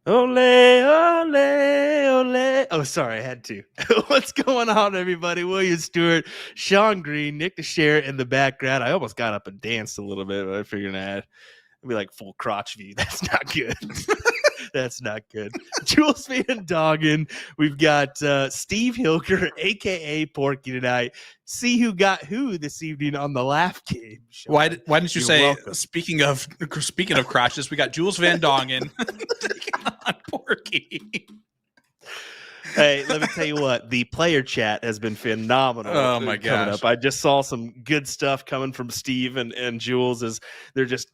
Ole, ole, ole. Oh, sorry, I had to. What's going on, everybody? William Stewart, Sean Green, Nick DeShare in the background. I almost got up and danced a little bit, but I figured I'd be like full crotch view. That's not good. That's not good. Jules Van Dongen. We've got Steve Hilger, a.k.a. Porky, tonight. See who got who this evening on the Laugh Game. Sean. Why didn't you You're say, welcome. speaking of crotches, we got Jules Van Dongen taking on Porky. Hey, let me tell you what, the player chat has been phenomenal. Oh, my coming gosh. up. I just saw some good stuff coming from Steve and Jules as they're just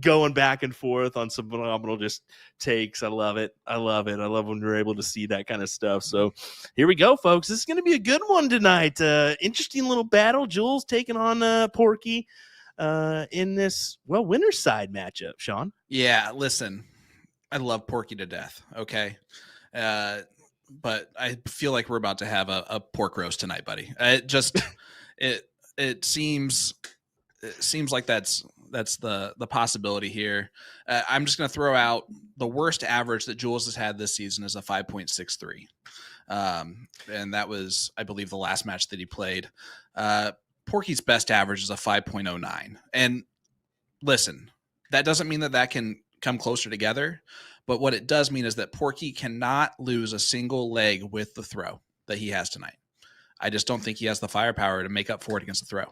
going back and forth on some phenomenal just takes. I love it. I love it. I love when we're able to see that kind of stuff. So here we go, folks. This is going to be a good one tonight. Interesting little battle. Jules taking on Porky in this, winner's side matchup, Sean. Yeah, listen, I love Porky to death, okay? But I feel like we're about to have a pork roast tonight, buddy. It seems like that's the possibility here. I'm just going to throw out the worst average that Jules has had this season is a 5.63. And that was, I believe, the last match that he played. Porky's best average is a 5.09. And listen, that doesn't mean that can come closer together. But what it does mean is that Porky cannot lose a single leg with the throw that he has tonight. I just don't think he has the firepower to make up for it against the throw.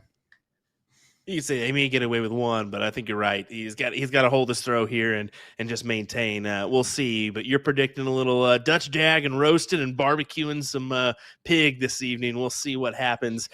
You can say he may get away with one, but I think you're right. He's got to hold his throw here and just maintain. We'll see. But you're predicting a little Dutch jag and roasted and barbecuing some pig this evening. We'll see what happens.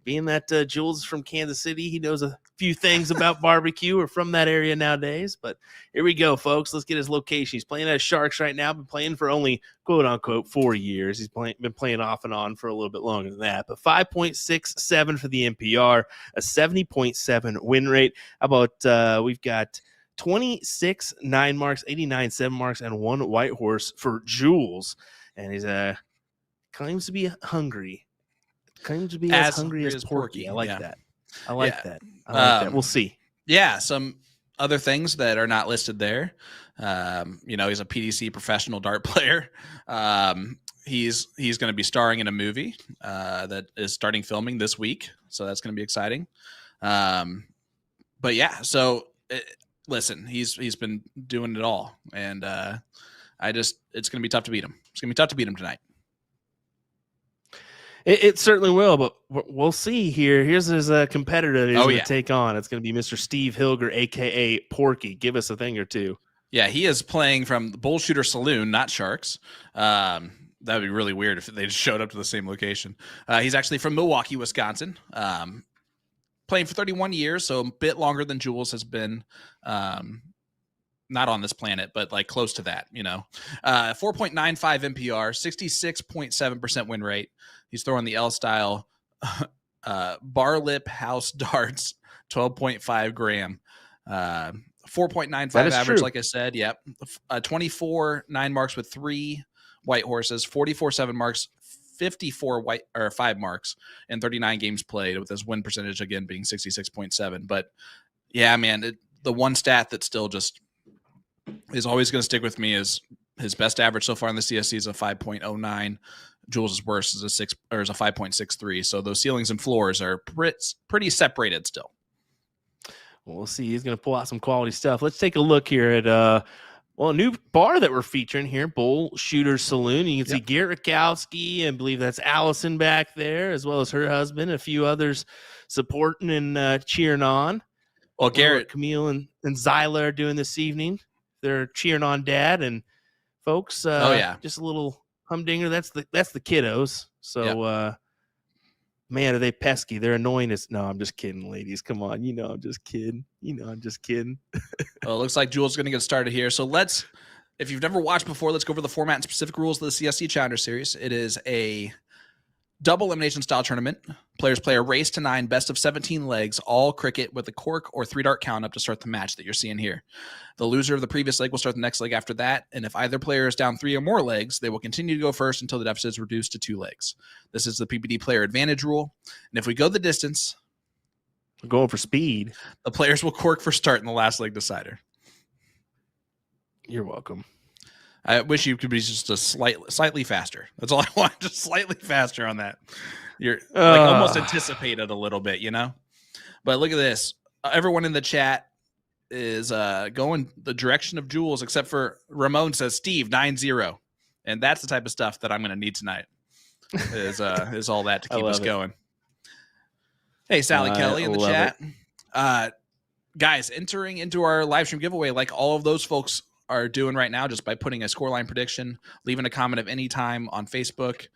Being that Jules is from Kansas City, he knows a few things about barbecue or from that area nowadays. But here we go, folks. Let's get his location. He's playing at Sharks right now. Been playing for only, quote unquote, 4 years. He's been playing off and on for a little bit longer than that. But 5.67 for the NPR, a 70.7 win rate. How about we've got 26 9 marks, 89 7 marks, and 1 white horse for Jules. And he's claims to be hungry. Claims to be as hungry as Porky. I like that. I like that. We'll see. Yeah, some other things that are not listed there. He's a PDC professional dart player. He's going to be starring in a movie that is starting filming this week, so that's going to be exciting. But yeah, so listen, he's been doing it all, and it's going to be tough to beat him. It's going to be tough to beat him tonight. It certainly will, but we'll see here. Here's his competitor that he's going to take on. It's going to be Mr. Steve Hilger, a.k.a. Porky. Give us a thing or two. Yeah, he is playing from the Bullshooter Saloon, not Sharks. That would be really weird if they just showed up to the same location. He's actually from Milwaukee, Wisconsin. Playing for 31 years, so a bit longer than Jules has been. Not on this planet, but like close to that, 4.95 NPR, 66.7% win rate. He's throwing the L style bar lip house darts, 12.5 gram, 4.95 average. True. Like I said. Yep. 24 9 marks with 3 white horses, 44 7 marks, 54 white or 5 marks, and 39 games played, with his win percentage again being 66.7. But yeah, man, the one stat that still just is always going to stick with me is his best average so far in the CSC is a 5.09. Jules' worst is a 5.63. So those ceilings and floors are pretty separated still. We'll see. He's going to pull out some quality stuff. Let's take a look here at a new bar that we're featuring here, Bullshooter Saloon. You can see Garrett Rakowski, and I believe that's Allison back there, as well as her husband, a few others supporting and cheering on. Well, Garrett, Camille, and Zyla are doing this evening. They're cheering on Dad, and folks. Just a little humdinger. That's the kiddos. So, man, are they pesky? They're annoying as. No, I'm just kidding, ladies. Come on, I'm just kidding. I'm just kidding. Well, it looks like Jules is going to get started here. So if you've never watched before, let's go over the format and specific rules of the CSC Challenger Series. It is a double elimination style tournament. Players play a race to 9, best of 17 legs, all cricket with a cork or 3-dart count up to start the match that you're seeing here. The loser of the previous leg will start the next leg after that, and if either player is down 3 or more legs, they will continue to go first until the deficit is reduced to 2 legs. This is the PPD player advantage rule, and if we go the distance, we're going for speed. The players will cork for start in the last leg decider. You're welcome. I wish you could be just a slightly faster. That's all I want. Just slightly faster on that. You're like almost anticipate it a little bit, you know? But look at this. Everyone in the chat is going the direction of Jules, except for Ramon says Steve 9-0. And that's the type of stuff that I'm going to need tonight is all that to keep us going. Hey, Sally Kelly in the chat. Guys, entering into our live stream giveaway like all of those folks are doing right now just by putting a scoreline prediction, leaving a comment of any time on Facebook.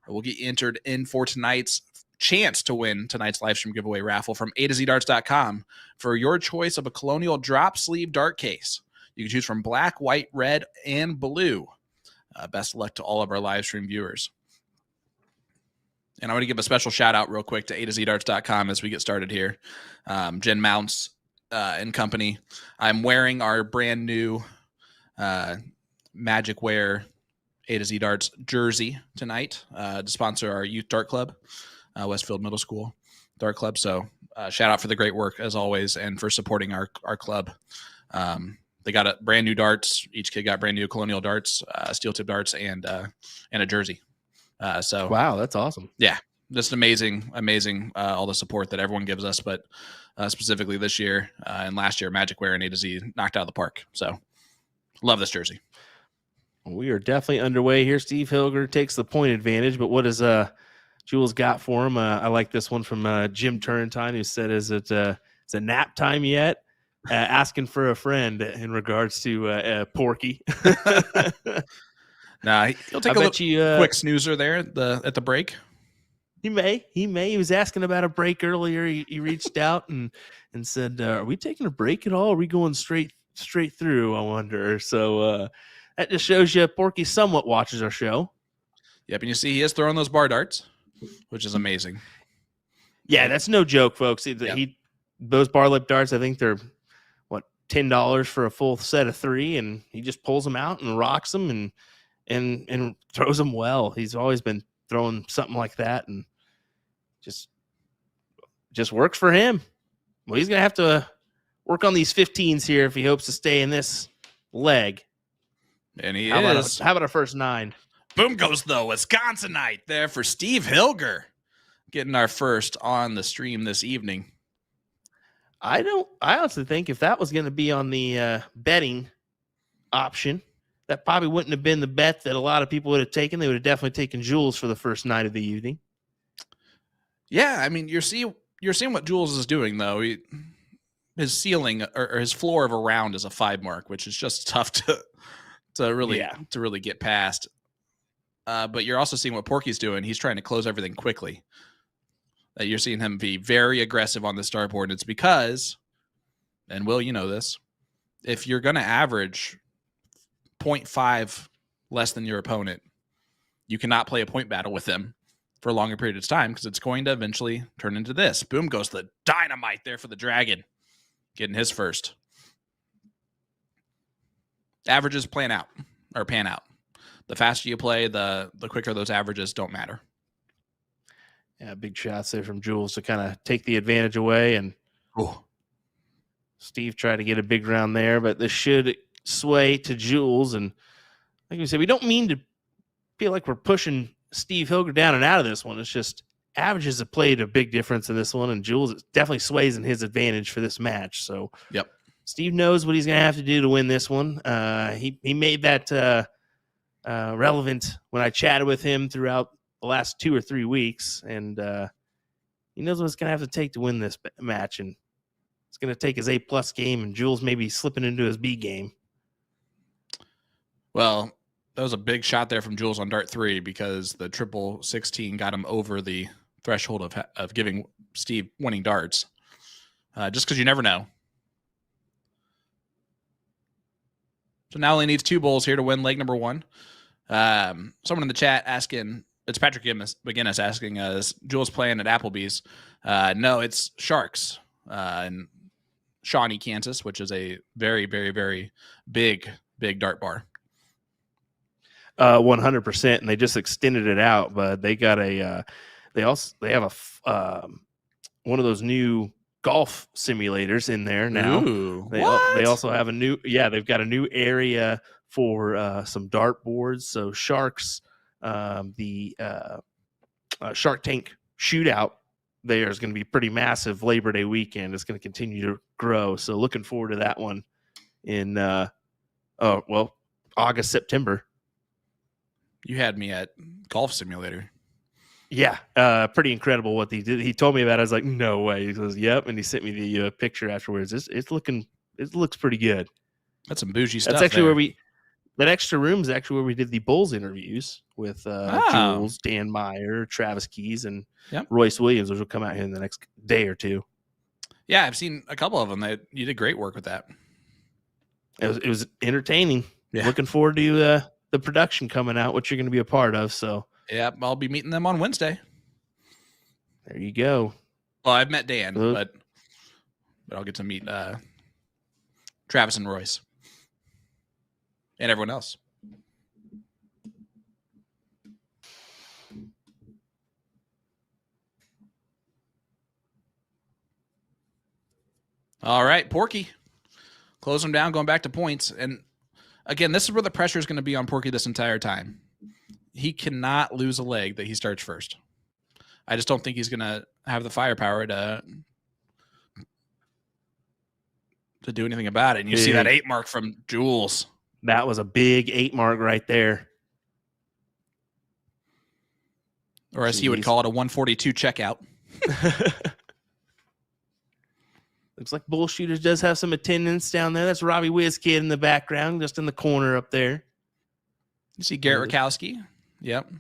We'll get you entered in for tonight's chance to win tonight's live stream giveaway raffle from A2ZDarts.com for your choice of a Colonial drop sleeve dart case. You can choose from black, white, red, and blue. Best of luck to all of our live stream viewers. And I want to give a special shout out real quick to A2ZDarts.com as we get started here. Jen Mounts and company. I'm wearing our brand new Magic Wear A to Z Darts jersey tonight to sponsor our youth dart club, Westfield Middle School Dart Club. So shout out for the great work as always and for supporting our club. They got a brand new darts. Each kid got brand new Colonial darts, steel tip darts, and a jersey. So wow, that's awesome. Yeah, just amazing all the support that everyone gives us, but specifically this year and last year, Magic Wear and A to Z knocked out of the park. So love this jersey. We are definitely underway here. Steve Hilger takes the point advantage, but what has Jules got for him? I like this one from Jim Turrentine, who said, "Is it a nap time yet?" Asking for a friend in regards to Porky. Nah, he'll take a quick snoozer there at the break. He may. He was asking about a break earlier. He reached out and said, "Are we taking a break at all? Are we going straight through?" I wonder. So that just shows you Porky somewhat watches our show. Yep, and you see he is throwing those bar darts, which is amazing. Yeah, that's no joke, folks. Those bar lip darts, I think they're $10 for a full set of 3, and he just pulls them out and rocks them and throws them well. He's always been throwing something like that, and just works for him. Well, he's gonna have to work on these 15s here if he hopes to stay in this leg. And he how is. How about a first 9? Boom goes the Wisconsinite there for Steve Hilger, getting our first on the stream this evening. I honestly think if that was going to be on the betting option, that probably wouldn't have been the bet that a lot of people would have taken. They would have definitely taken Jules for the first night of the evening. Yeah, I mean, you're seeing what Jules is doing though. His ceiling or his floor of a round is a 5 mark, which is just tough to really get past. But you're also seeing what Porky's doing. He's trying to close everything quickly. You're seeing him be very aggressive on the starboard. And it's because, and Will, you know this, if you're going to average 0.5 less than your opponent, you cannot play a point battle with them for a longer period of time because it's going to eventually turn into this. Boom goes the dynamite there for the Dragon, getting his first. Averages pan out. The faster you play, the quicker those averages don't matter. Yeah, big shots there from Jules to kind of take the advantage away. And Steve tried to get a big round there, but this should sway to Jules. And like we said, we don't mean to feel like we're pushing Steve Hilger down and out of this one. It's just averages have played a big difference in this one, and Jules definitely sways in his advantage for this match. So yep, Steve knows what he's going to have to do to win this one. He made that relevant when I chatted with him throughout the last 2 or 3 weeks, and he knows what it's going to have to take to win this match, and it's going to take his A+ game, and Jules maybe slipping into his B game. Well, that was a big shot there from Jules on dart 3 because the 16 got him over the threshold of giving Steve winning darts. Just because you never know. So now only needs 2 bowls here to win leg number 1. Someone in the chat asking, it's Patrick McGinnis asking, is Jules playing at Applebee's? No, it's Sharks in Shawnee, Kansas, which is a very, very, very big dart bar. 100%, and they just extended it out, but they got they have one of those new golf simulators in there now. Ooh, they also have they've got a new area for some dart boards. So Sharks, the Shark Tank shootout there is going to be pretty massive. Labor Day weekend. It's going to continue to grow. So looking forward to that one in August, September. You had me at Golf Simulator. Yeah, pretty incredible what he did. He told me about it. I was like, no way. He goes, yep, and he sent me the picture afterwards. It looks pretty good. That's some bougie stuff. That's actually there. that extra room is actually where we did the Bulls interviews with Jules, Dan Meyer, Travis Keys, and Royce Williams, which will come out here in the next day or two. Yeah, I've seen a couple of them. You did great work with that. It was entertaining. Yeah. Looking forward to the production coming out, which you're going to be a part of. So yeah, I'll be meeting them on Wednesday. There you go. Well, I've met Dan, but I'll get to meet Travis and Royce and everyone else. All right, Porky. Close him down, going back to points. And again, this is where the pressure is going to be on Porky this entire time. He cannot lose a leg that he starts first. I just don't think he's going to have the firepower to do anything about it. And you see that 8 mark from Jules. That was a big 8 mark right there. Or as he would call it, a 142 checkout. Looks like Bull Shooters does have some attendance down there. That's Robbie Wizkid in the background, just in the corner up there. You see Garrett Rakowski. Yep,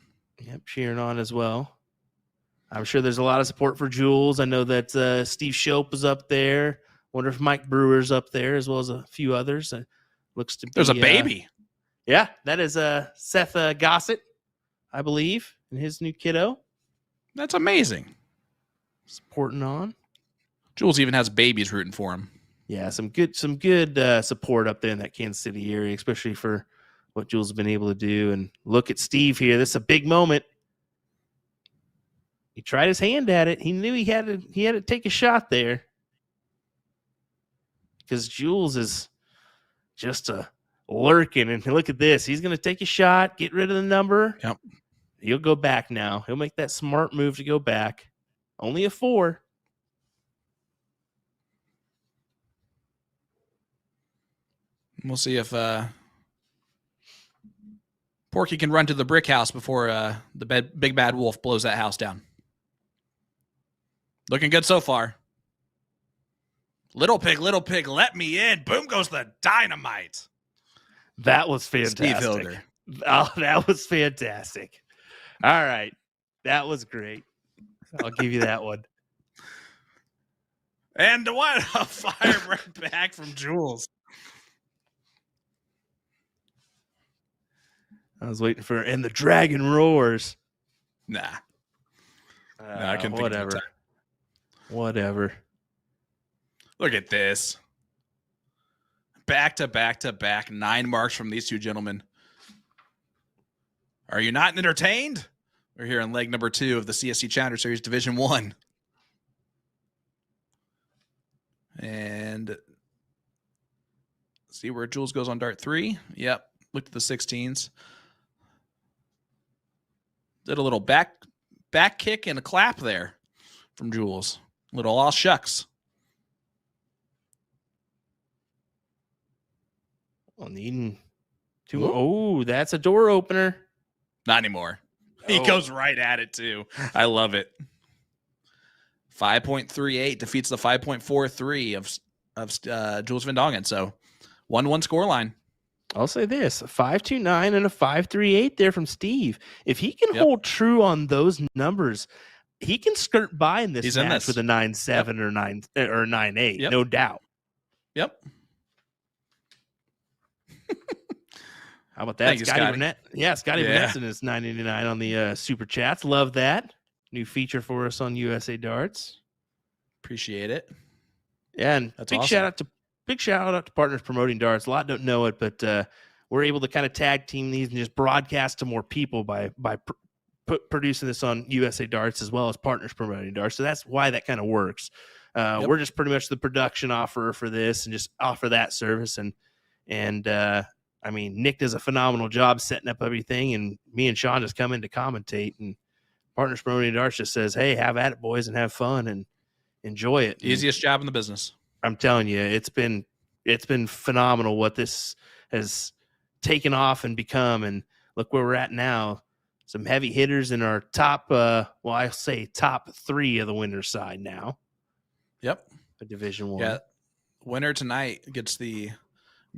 cheering on as well. I'm sure there's a lot of support for Jules. I know that Steve Shope is up there. Wonder if Mike Brewer's up there, as well as a few others. Looks to be. There's a baby. Yeah, that is Seth Gossett, I believe, and his new kiddo. That's amazing. Supporting on. Jules even has babies rooting for him. Yeah, some good support up there in that Kansas City area, especially for what Jules has been able to do. And look at Steve here. This is a big moment. He tried his hand at it. He knew he had to take a shot there, because Jules is just lurking. And look at this. He's going to take a shot, get rid of the number. Yep. He'll go back now. He'll make that smart move to go back. Only a 4. We'll see if Porky can run to the brick house before the big bad wolf blows that house down. Looking good so far. Little pig, let me in. Boom goes the dynamite. That was fantastic. Steve Hilger. Oh, that was fantastic. All right. That was great. I'll give you that one. And what a fire right back from Jules. I was waiting for, and the dragon roars. Nah, I can think of it. Whatever. Look at this. Back to back to back. 9 marks from these two gentlemen. Are you not entertained? We're here on leg number 2 of the CSC Challenger Series Division 1. And see where Jules goes on dart 3. Yep. Looked at the 16s. Did a little back kick and a clap there from Jules. Little all shucks. Well, needing to. Oh, that's a door opener. Not anymore. He goes right at it too. I love it. 5.38 defeats the 5.43 of Jules Van Dongen. So 1-1 scoreline. I'll say this: a 5.29 and a 5.38 there from Steve. If he can hold true on those numbers, he can skirt by in this match with a 9.7 or 9.8, no doubt. Yep. How about that? Thank you, Scotty. Burnett. Yeah, Scotty Burnett's in his 9.89 on the super chats. Love that. New feature for us on USA Darts. Appreciate it. Yeah, and that's big awesome. shout out to Partners Promoting Darts. A lot don't know it, but we're able to kind of tag team these and just broadcast to more people by producing this on USA Darts as well as Partners Promoting Darts. So that's why that kind of works. We're just pretty much the production offerer for this and just offer that service. And I mean, Nick does a phenomenal job setting up everything, and me and Sean just come in to commentate, and Partners Promoting Darts just says, "Hey, have at it, boys, and have fun and enjoy it." And Easiest job in the business. I'm telling you, it's been phenomenal what this has taken off and become, and look where we're at now. Some heavy hitters in our top, I'll say top 3 of the winner's side now. Yep. A Division 1. Yeah. Winner tonight gets the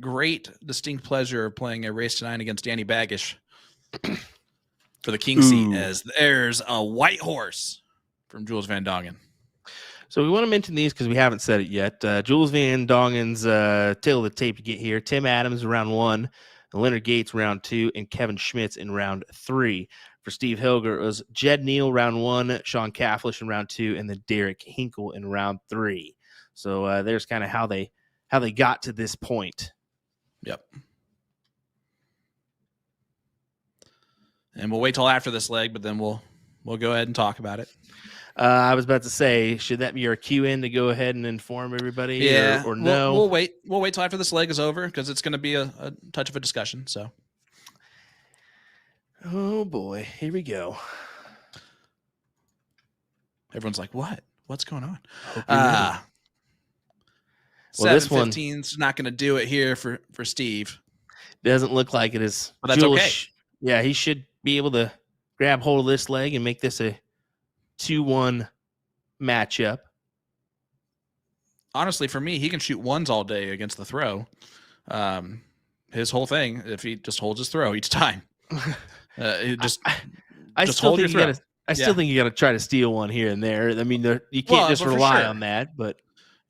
great distinct pleasure of playing a race tonight against Danny Baggish for the king seat, as there's a white horse from Jules Van Dongen. So we want to mention these because we haven't said it yet. Jules Van Dongen's tail of the tape to get here. Tim Adams in round 1, Leonard Gates round 2, and Kevin Schmitz in round 3. For Steve Hilger, it was Jed Neal round 1, Sean Cafflish in round 2, and then Derek Hinkle in round 3. So there's kind of how they got to this point. Yep. And we'll wait till after this leg, but then we'll go ahead and talk about it. I was about to say, should that be our cue in to go ahead and inform everybody? Yeah, or no? We'll wait. We'll wait till after this leg is over because it's going to be a touch of a discussion. So, oh boy, here we go. Everyone's like, "What? What's going on?" Well, 7:15's not going to do it here for Steve. Doesn't look like it is. But that's Jules, okay. Yeah, he should be able to grab hold of this leg and make this a 2-1 matchup. Honestly, for me, he can shoot ones all day against the throw. His whole thing, if he just holds his throw each time, I just still hold your think throw. I still think you got to try to steal one here and there. I mean, you can't just rely on that. But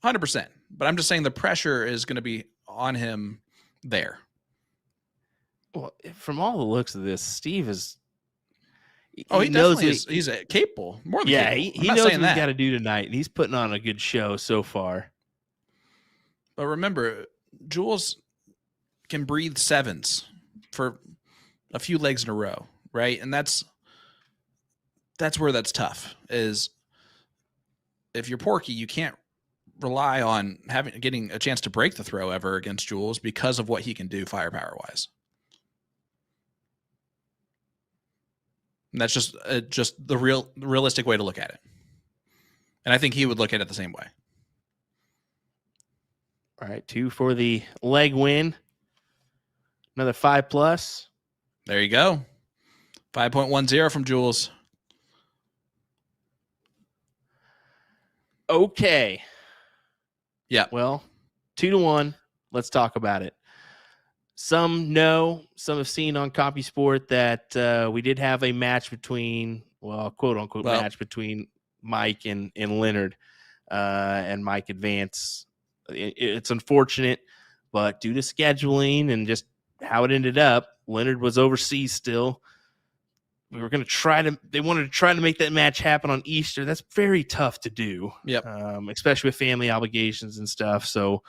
100%. But I'm just saying the pressure is going to be on him there. Well, from all the looks of this, Steve is. He knows he's capable. More than capable. He knows what he's got to do tonight, and he's putting on a good show so far. But remember, Jules can breathe 7s for a few legs in a row, right? And that's where that's tough. Is if you're Porky, you can't rely on getting a chance to break the throw ever against Jules because of what he can do firepower wise. And that's just the realistic way to look at it. And I think he would look at it the same way. All right, 2 for the leg win. Another 5+. There you go. 5.10 from Jules. Okay. Yeah. Well, 2-1. Let's talk about it. Some know, some have seen on Copy Sport that we did have a match between, quote unquote, match between Mike and Leonard, and Mike advanced. It's unfortunate, but due to scheduling and just how it ended up, Leonard was overseas still. They wanted to try to make that match happen on Easter. That's very tough to do. Yep. Especially with family obligations and stuff. So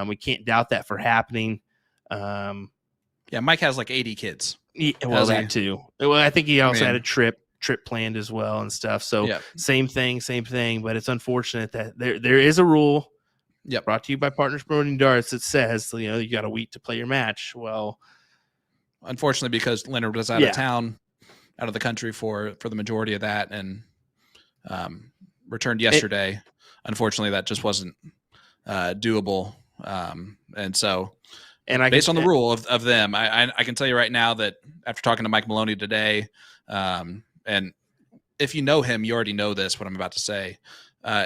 we can't doubt that for happening. Mike has like 80 kids. That too. Well, I think he also had a trip planned as well and stuff. So same thing. But it's unfortunate that there is a rule. Yep. Brought to you by Partners Promoting Darts that says you got a week to play your match. Well, unfortunately, because Leonard was out of town, out of the country for the majority of that, and returned yesterday. Unfortunately, that just wasn't doable. Based on the rule of them, I can tell you right now that after talking to Mike Maloney today, and if you know him, you already know this, what I'm about to say,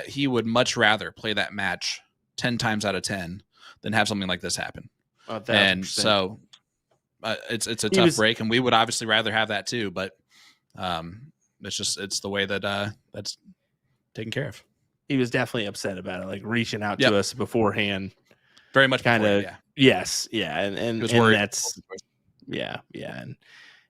he would much rather play that match 10 times out of 10 than have something like this happen. And so it's a tough break, and we would obviously rather have that too, but it's the way that that's taken care of. He was definitely upset about it, like reaching out to us beforehand. Very much kind of, yes, yeah, and that's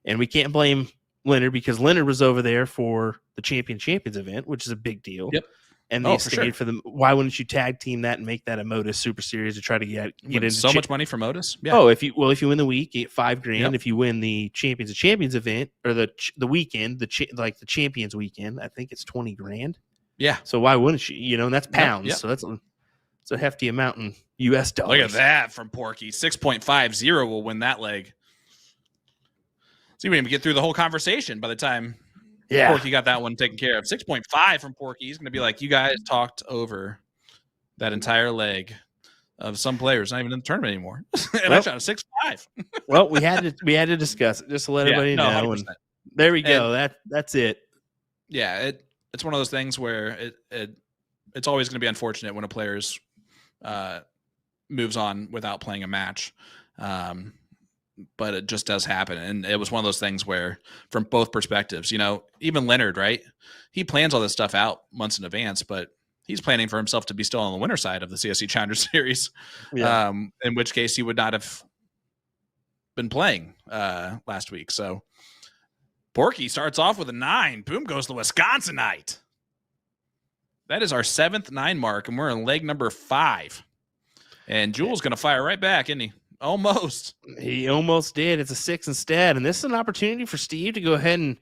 and we can't blame Leonard because Leonard was over there for the Champions event, which is a big deal. Yep. And they stayed for them. Why wouldn't you tag team that and make that a Modus Super Series to try to get into so much money for Modus? Yeah. Oh, if you win the week, you get $5,000. Yep. If you win the Champions event or the weekend, the Champions weekend, I think it's $20,000. Yeah. So why wouldn't you? And that's pounds. Yep. So that's It's a hefty amount in U.S. dollars. Look at that from Porky. 6.50 will win that leg. So you wouldn't even get through the whole conversation by the time Porky got that one taken care of. 6.5 from Porky. He's going to be like, you guys talked over that entire leg of some players not even in the tournament anymore. And I shot a 6.5. Well, we had to discuss it just to let everybody know. 100%. And there we go. That's it. Yeah, it's one of those things where it's always going to be unfortunate when a player's moves on without playing a match. But it just does happen. And it was one of those things where from both perspectives, even Leonard, right? He plans all this stuff out months in advance, but he's planning for himself to be still on the winner side of the CSC Challenger Series. Yeah. In which case he would not have been playing last week. So Porky starts off with a 9. Boom goes the Wisconsinite. That is our 7th 9 mark, and we're in leg number 5. And Jules going to fire right back, isn't he? Almost. He almost did. It's a 6 instead. And this is an opportunity for Steve to go ahead and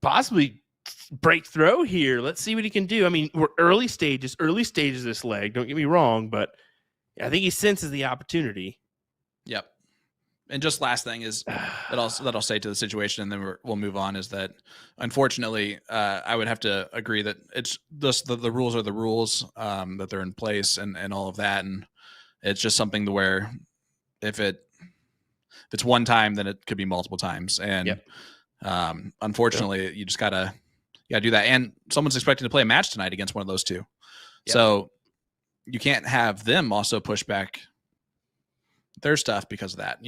possibly break throw here. Let's see what he can do. I mean, we're early stages of this leg. Don't get me wrong, but I think he senses the opportunity. Yep. And just last thing is that I'll say to the situation, and then we'll move on, is that unfortunately, I would have to agree that it's just the rules are the rules, that they're in place and all of that. And it's just something to where if it's one time, then it could be multiple times. And unfortunately, you just gotta do that. And someone's expecting to play a match tonight against one of those two. Yep. So you can't have them also push back their stuff because of that,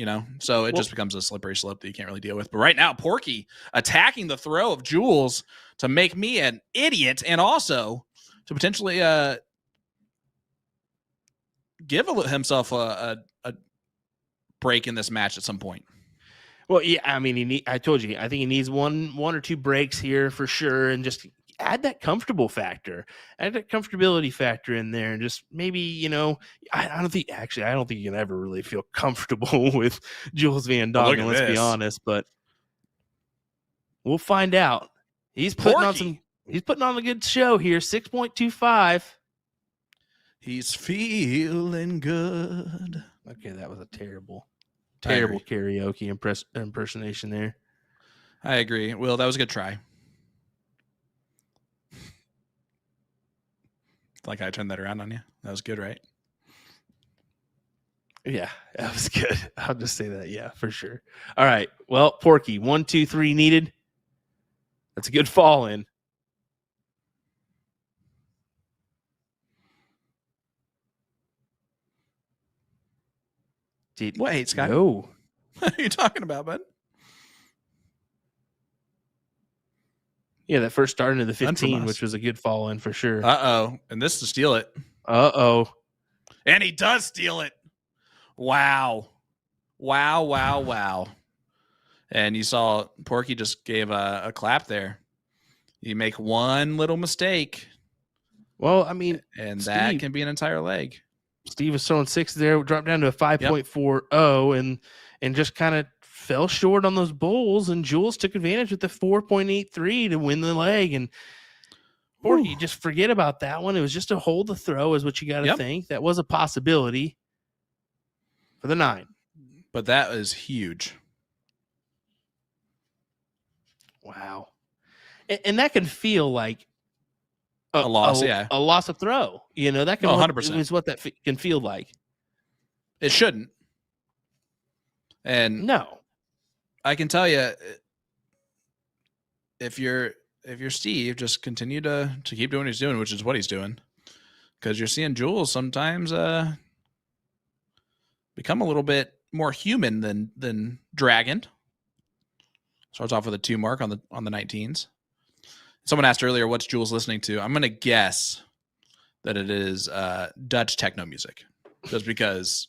so it just becomes a slippery slope that you can't really deal with. But right now, Porky attacking the throw of Jules to make me an idiot and also to potentially give himself a break in this match at some point. Well, yeah, I mean, I told you, I think he needs one or two breaks here for sure, and just add that comfortability factor in there, and just maybe, I don't think you can ever really feel comfortable with Jules Van Dongen, let's be honest, but we'll find out. He's putting on a good show here. 6.25. He's feeling good. Okay, that was a terrible karaoke impersonation there. I agree. Will, that was a good try. Like I turned that around on you. That was good, right? Yeah, that was good. I'll just say that. Yeah, for sure. All right. Well, Porky, 1, 2, 3 needed. That's a good fall in. Wait, Scott. No. What are you talking about, bud? Yeah, that first start into the 15, which was a good fall in for sure. Uh-oh. And this to steal it. Uh-oh. And he does steal it. Wow. And you saw Porky just gave a clap there. You make one little mistake. Well, I mean, and that can be an entire leg. Steve was throwing 6 there, dropped down to a 5.40 and just kind of fell short on those bowls, and Jules took advantage with the 4.83 to win the leg. And Porky, just forget about that one. It was just a hold the throw is what you got to think. That was a possibility for the 9. But that is huge. Wow. And that can feel like a loss, a loss of throw. That can 100% is what that can feel like. It shouldn't. And no, I can tell you, if you're Steve, just continue to keep doing what he's doing, which is what he's doing, because you're seeing Jules sometimes become a little bit more human than Dragon. Starts off with a 2 mark on the 19s. Someone asked earlier, what's Jules listening to? I'm going to guess that it is Dutch techno music, just because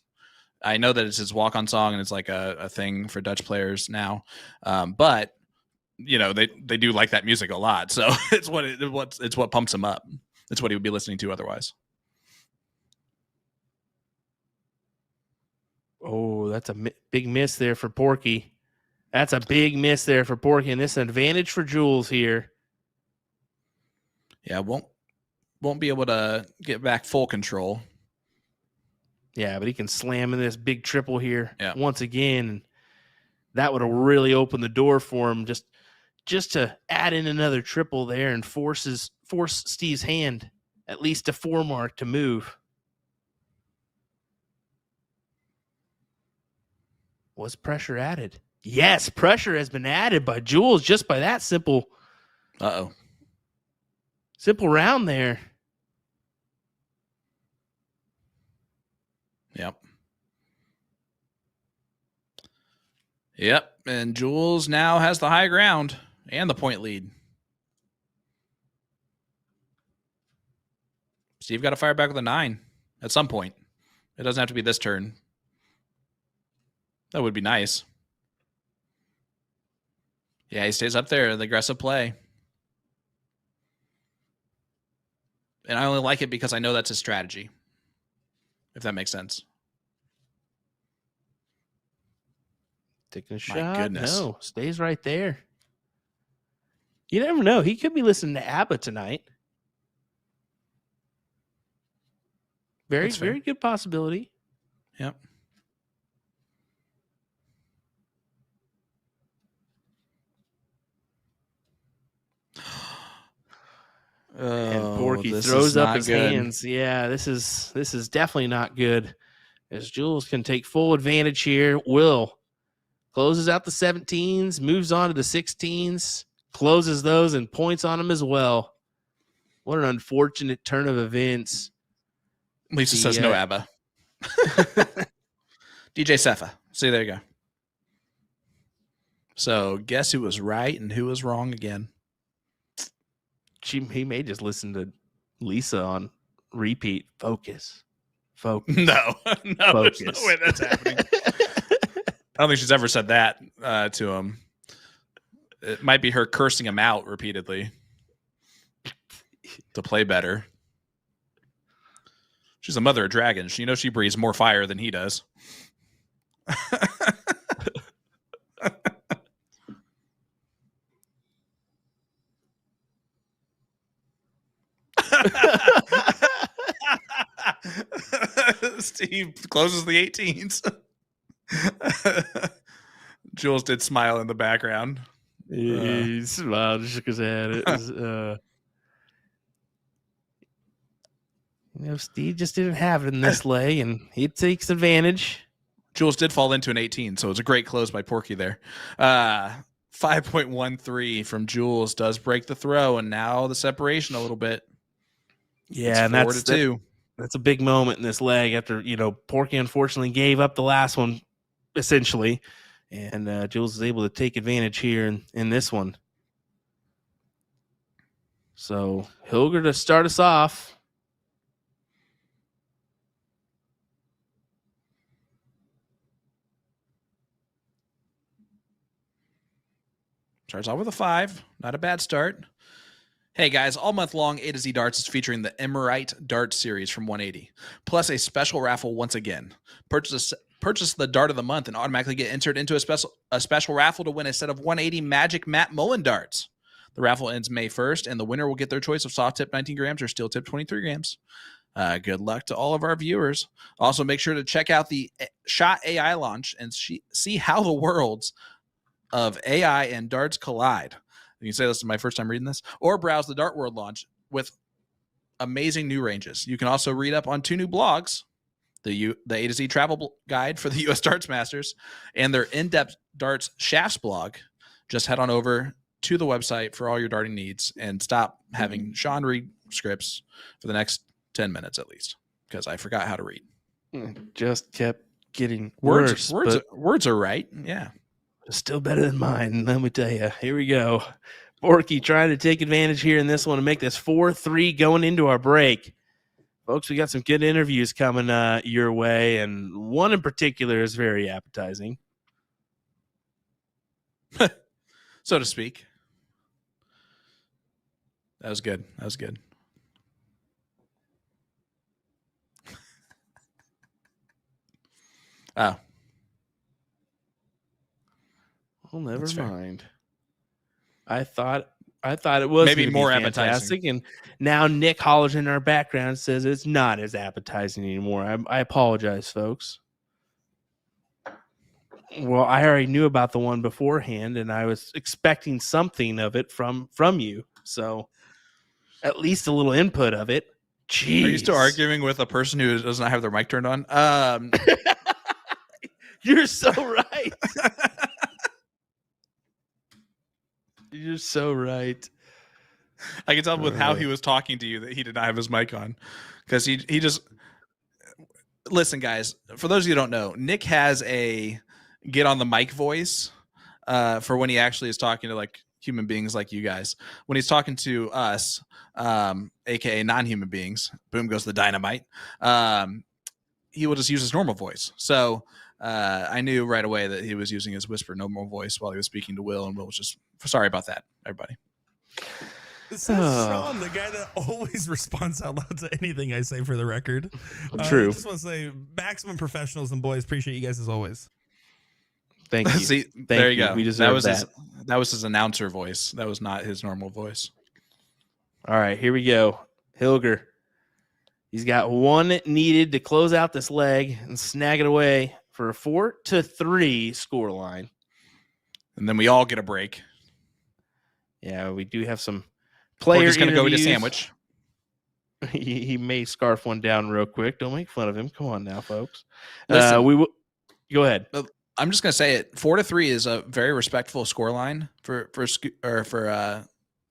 I know that it's his walk-on song and it's like a thing for Dutch players now. But they do like that music a lot, so it's what pumps him up. It's what he would be listening to otherwise. Oh, that's a big miss there for Porky. And this is an advantage for Jules here. Yeah, won't won't be able to get back full control. Yeah, but he can slam in this big triple here Yeah. once again. That would have really opened the door for him just to add in another triple there and force Steve's hand at least to 4 mark to move. Was pressure added? Yes, pressure has been added by Jules just by that simple round there. Yep. And Jules now has the high ground and the point lead. Steve got to fire back with a 9 at some point. It doesn't have to be this turn. That would be nice. Yeah, he stays up there, the aggressive play. And I only like it because I know that's his strategy, if that makes sense. Taking a shot. My goodness. No, stays right there. You never know. He could be listening to ABBA tonight. Very, very good possibility. Yep. And Porky throws up his hands. Yeah, this is definitely not good. As Jules can take full advantage here. Will closes out the 17s, moves on to the 16s, closes those and points on them as well. What an unfortunate turn of events. Lisa says no ABBA. DJ Cepha. See, there you go. So guess who was right and who was wrong again? He may just listen to Lisa on repeat. Focus. No, Focus. There's no way that's happening. I don't think she's ever said that to him. It might be her cursing him out repeatedly to play better. She's a mother of dragons. You know she breathes more fire than he does. Steve closes the 18s. Jules did smile in the background. He smiled, shook his head. It was, Steve just didn't have it in this lay, and he takes advantage. Jules did fall into an 18, so it was a great close by Porky there. 5.13 from Jules does break the throw, and now the separation a little bit. Yeah, and that's a big moment in this leg after, Porky unfortunately gave up the last one, essentially, and Jules is able to take advantage here in this one. So Hilger to start us off. Starts off with a 5. Not a bad start. Hey guys, all month long, A to Z Darts is featuring the Emerite Dart Series from 180, plus a special raffle once again. Purchase the Dart of the Month and automatically get entered into a special raffle to win a set of 180 Magic Matt Mullen darts. The raffle ends May 1st, and the winner will get their choice of soft tip 19 grams or steel tip 23 grams. Good luck to all of our viewers. Also, make sure to check out the Shot AI launch and see how the worlds of AI and darts collide. You can say this is my first time reading this, or browse the Dart World launch with amazing new ranges. You can also read up on 2 new blogs, the A to Z travel guide for the U.S. Darts Masters and their in-depth darts shafts blog. Just head on over to the website for all your darting needs and stop having Sean read scripts for the next 10 minutes at least, because I forgot how to read. Just kept getting worse. Words are right. Yeah. Still better than mine, let me tell you. Here we go. Porky trying to take advantage here in this one and make this 4-3 going into our break. Folks, we got some good interviews coming your way, and one in particular is very appetizing. So to speak. That was good. Oh. Well, never mind. I thought I thought it was maybe gonna more be appetizing. fantastic, and now Nick hollers in our background says it's not as appetizing anymore. I apologize, folks. Well, I already knew about the one beforehand, and I was expecting something of it from you. So at least a little input of it. Jeez. Are you still arguing with a person who does not have their mic turned on? You're so right. You're so right. I can tell with how he was talking to you that he did not have his mic on, because he just listen, guys. For those of you who don't know, Nick has a get on the mic voice for when he actually is talking to like human beings like you guys. When he's talking to us, aka non-human beings, boom goes the dynamite. He will just use his normal voice. So I knew right away that he was using his whisper normal voice while he was speaking to Will, and Will was just sorry about that, everybody. This is Sean, the guy that always responds out loud to anything I say, for the record. True. I just want to say maximum professionalism, boys. Appreciate you guys as always. Thank you. See, there you go. We deserve that. That was his announcer voice. That was not his normal voice. All right, here we go. Hilger. He's got one needed to close out this leg and snag it away for a 4-3 score line. And then we all get a break. Yeah, we do have some players. He's going to go eat a sandwich. He may scarf one down real quick. Don't make fun of him. Come on now, folks. Listen, we will go ahead. I'm just going to say it. 4-3 is a very respectful score line for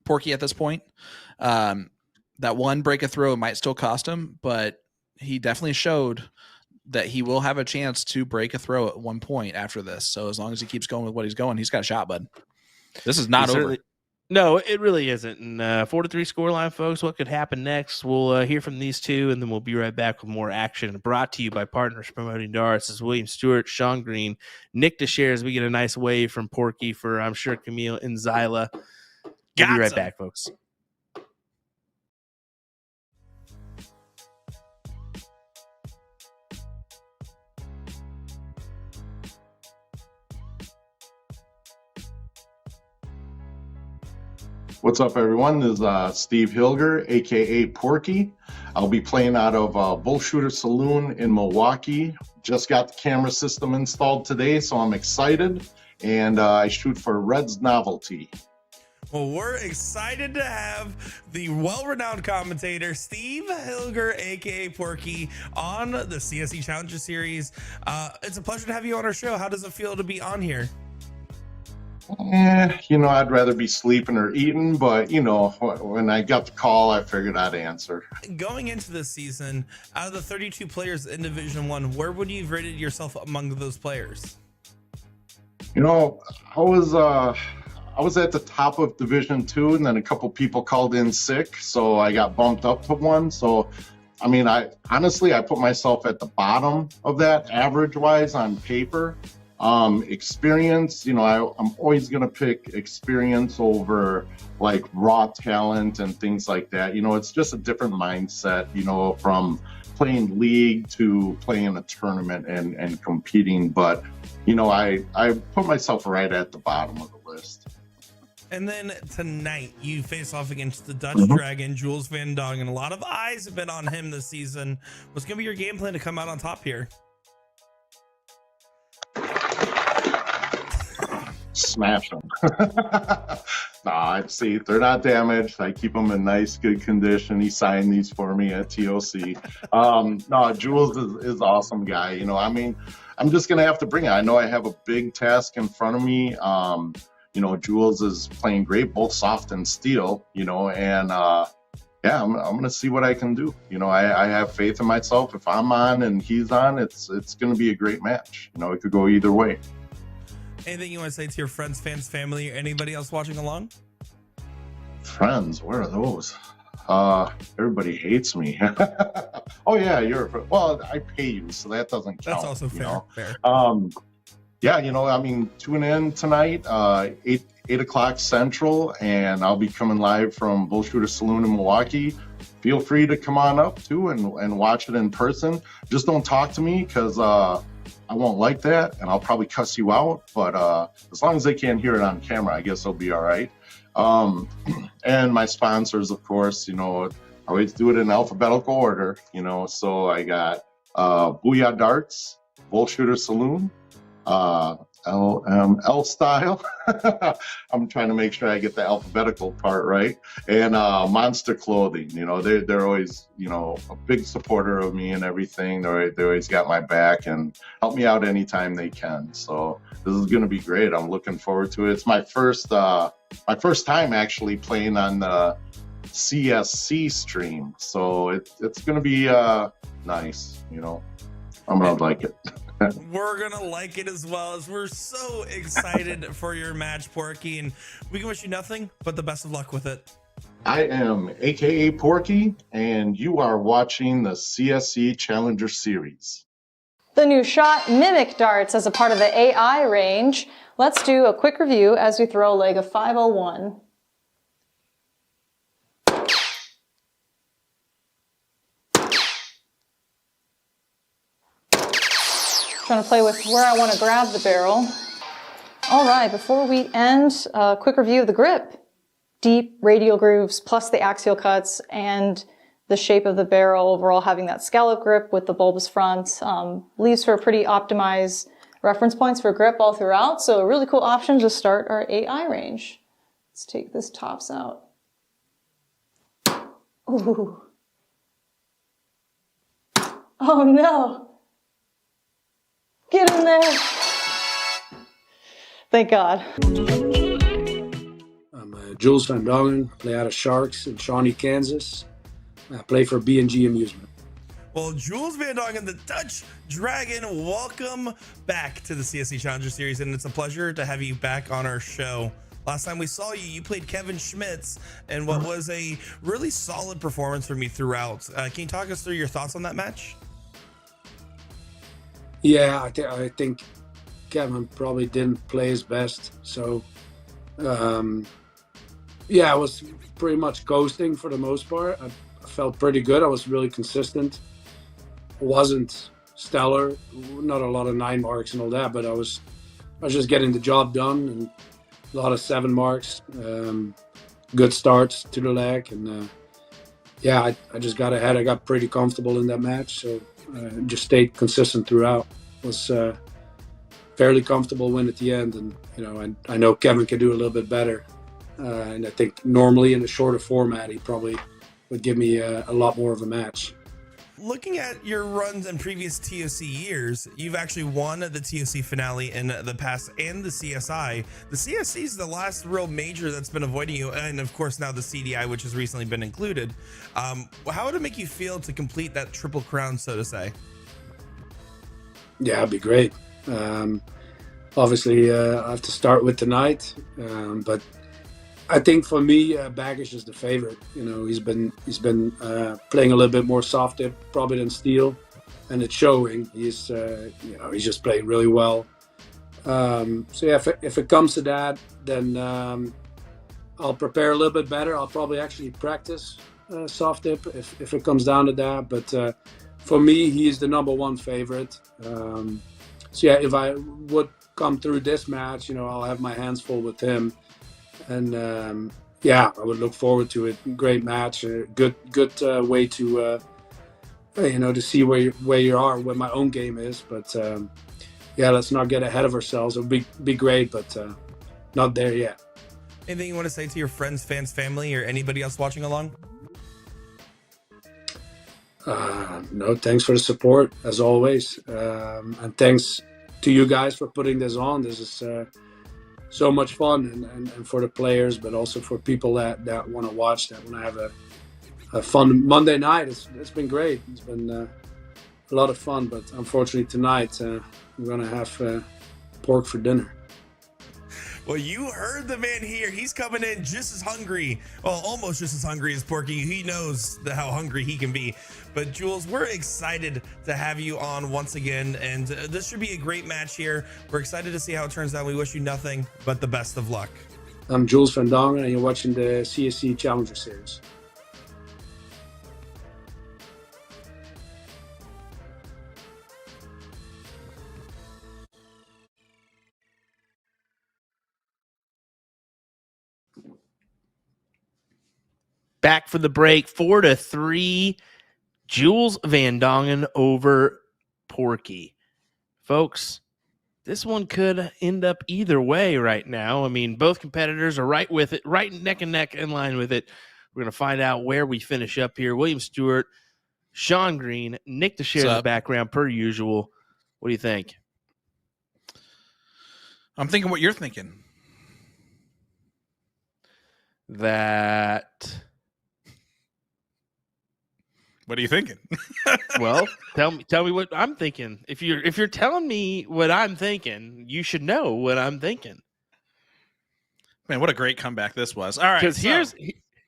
Porky at this point. That one break a throw might still cost him, but he definitely showed that he will have a chance to break a throw at one point after this. So as long as he keeps going with what he's going, he's got a shot, bud. This is not over. No, it really isn't. And 4-3 scoreline, folks. What could happen next? We'll hear from these two, and then we'll be right back with more action. Brought to you by Partners Promoting Darts. This is William Stewart, Sean Green, Nick DeShare, as we get a nice wave from Porky for, I'm sure, Camille and Zyla. We'll be right back, folks. What's up, everyone? This is Steve Hilger, a.k.a. Porky. I'll be playing out of Bullshooter Saloon in Milwaukee. Just got the camera system installed today, so I'm excited. And I shoot for Red's Novelty. Well, we're excited to have the well-renowned commentator, Steve Hilger, a.k.a. Porky, on the CSC Challenger Series. It's a pleasure to have you on our show. How does it feel to be on here? I'd rather be sleeping or eating, but, when I got the call, I figured I'd answer. Going into this season, out of the 32 players in Division 1, where would you have rated yourself among those players? I was at the top of Division 2, and then a couple people called in sick, so I got bumped up to 1. So, I put myself at the bottom of that average-wise on paper. Experience, I'm always going to pick experience over like raw talent and things like that. It's just a different mindset, from playing league to playing a tournament and competing. But, I put myself right at the bottom of the list. And then tonight you face off against the Dutch Dragon, Jules Van Dongen. A lot of eyes have been on him this season. What's going to be your game plan to come out on top here? Smash them. See, they're not damaged. I keep them in nice, good condition. He signed these for me at TOC. Jules is awesome guy. I'm just going to have to bring it. I know I have a big task in front of me. Jules is playing great, both soft and steel, and I'm going to see what I can do. I have faith in myself. If I'm on and he's on, it's going to be a great match. It could go either way. Anything you want to say to your friends, fans, family, or anybody else watching along? Friends, where are those? Everybody hates me. Oh yeah, I pay you, so that doesn't count. That's also fair. Fair. Tune in tonight, 8 o'clock Central, and I'll be coming live from Bullshooter Saloon in Milwaukee. Feel free to come on up too and watch it in person. Just don't talk to me, because I won't like that, and I'll probably cuss you out. But as long as they can't hear it on camera, I guess they'll be all right. Um, and my sponsors, of course, you know, I always do it in alphabetical order, you know. So I got Booyah Darts, Bull Shooter Saloon, uh, L Style. I'm trying to make sure I get the alphabetical part right. And Monster Clothing, you know, they're always, you know, a big supporter of me and everything. They always got my back and help me out anytime they can. So this is going to be great. I'm looking forward to it. It's my first time actually playing on the CSC stream. So it's going to be nice, you know. I'm going to like it. We're gonna like it as well, as we're so excited for your match, Porky, and we can wish you nothing but the best of luck with it. I am AKA Porky, and you are watching the CSC Challenger Series. The new shot mimic darts as a part of the AI range. Let's do a quick review as we throw a leg of 501. Trying to play with where I want to grab the barrel. All right, before we end, a quick review of the grip. Deep radial grooves plus the axial cuts and the shape of the barrel overall having that scallop grip with the bulbous front leaves for pretty optimized reference points for grip all throughout. So a really cool option to start our AI range. Let's take this tops out. Ooh. Oh no. Get in there. Thank God. I'm Jules Van Dongen, play out of Sharks in Shawnee, Kansas. I play for B&G Amusement. Well, Jules Van Dongen, the Dutch Dragon, welcome back to the CSC Challenger Series, and it's a pleasure to have you back on our show. Last time we saw you, you played Kevin Schmitz in what was a really solid performance from you throughout. Can you talk us through your thoughts on that match? Yeah, I think Kevin probably didn't play his best. So, yeah, I was pretty much coasting for the most part. I felt pretty good. I was really consistent. Wasn't stellar, not a lot of 9 marks and all that, but I was just getting the job done, and a lot of 7 marks. Good starts to the leg, and yeah, I just got ahead. I got pretty comfortable in that match, so just stayed consistent throughout. Was fairly comfortable win at the end, and you know, I know Kevin can do a little bit better, and I think normally in a shorter format he probably would give me a lot more of a match. Looking at your runs in previous TOC years, you've actually won the TOC finale in the past and the CSI. The CSC is the last real major that's been avoiding you, and of course now the CDI, which has recently been included. How would it make you feel to complete that triple crown, so to say? Yeah, it'd be great. Obviously, I have to start with tonight, but I think for me, Bagish is the favorite. You know, he's been playing a little bit more soft tip probably than steel, and it's showing. He's you know, he's just playing really well. So yeah, if it comes to that, then I'll prepare a little bit better. I'll probably actually practice soft tip if it comes down to that. But for me, he's the #1 favorite. So yeah, if I would come through this match, you know, I'll have my hands full with him. And yeah, I would look forward to it. Great match, good way to you know, to see where you are, where my own game is. But yeah, let's not get ahead of ourselves. It'll be great, but not there yet. Anything you want to say to your friends, fans, family, or anybody else watching along? No, thanks for the support as always, and thanks to you guys for putting this on. This is so much fun, and for the players, but also for people that want to watch, that want to have a fun Monday night. It's been great. It's been a lot of fun, but unfortunately tonight we're gonna have pork for dinner. Well, you heard the man here. He's coming in just as hungry, well, almost just as hungry as Porky. He knows how hungry he can be. But Jules, we're excited to have you on once again, and this should be a great match here. We're excited to see how it turns out. We wish you nothing but the best of luck. I'm Jules Van Dongen, and you're watching the CSC Challenger Series. back for the break. 4-3. Jules Van Dongen over Porky. Folks, this one could end up either way right now. I mean, both competitors are right with it, right neck and neck in line with it. We're going to find out where we finish up here. William Stewart, Sean Green, Nick DeShare in the background per usual. What do you think? I'm thinking what you're thinking. That... What are you thinking? Well, tell me what I'm thinking. If you're telling me what I'm thinking, you should know what I'm thinking. Man, what a great comeback this was. All right. Because